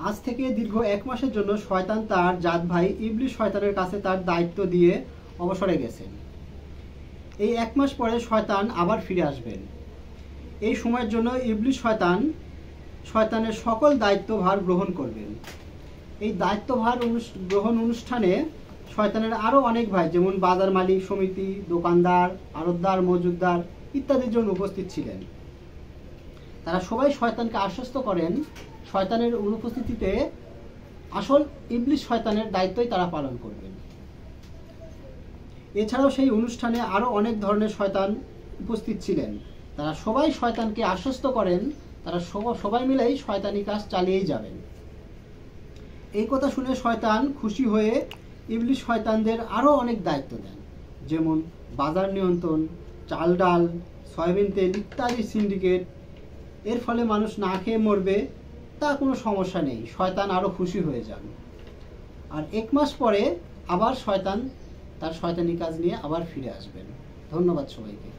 আজ থেকে দীর্ঘ 1 মাসের জন্য শয়তান তার জাত ভাই ইবলিস শয়তানের কাছে তার দায়িত্ব দিয়ে অবসরে গেছেন। এই 1 মাস পরে শয়তান আবার ফিরে আসবেন। এই সময়ের জন্য ইবলিস শয়তানের সকল দায়িত্বভার গ্রহণ করবেন। এই দায়িত্বভার গ্রহণ অনুষ্ঠানে শয়তানের আরও অনেক ভাই, যেমন বাজার মালিক সমিতি, দোকানদার, আড়তদার, মজুদদার ইত্যাদি জন উপস্থিত ছিলেন। তারা সবাই শয়তানকে আশ্বস্ত করেন শয়তানের অনুপস্থিতিতে আসল ইবলিস শয়তানের দায়িত্বই তারা পালন করবেন। এছাড়াও সেই অনুষ্ঠানে আরও অনেক ধরনের শয়তান উপস্থিত ছিলেন। তারা সবাই শয়তানকে আশ্বস্ত করেন তারা সবাই মিলেই শয়তানি কাজ চালিয়েই যাবেন। এই কথা শুনে শয়তান খুশি হয়ে ইবলিস শয়তানদের আরও অনেক দায়িত্ব দেন, যেমন বাজার নিয়ন্ত্রণ, চাল ডাল, সয়াবিন তেল ইত্যাদি সিন্ডিকেট। এর ফলে মানুষ না খেয়ে মরবে, তা কোনো সমস্যা নেই, শয়তান আরও খুশি হয়ে যান। আর 1 মাস পরে আবার শয়তান তার শয়তানি কাজ নিয়ে আবার ফিরে আসবেন। ধন্যবাদ সবাইকে।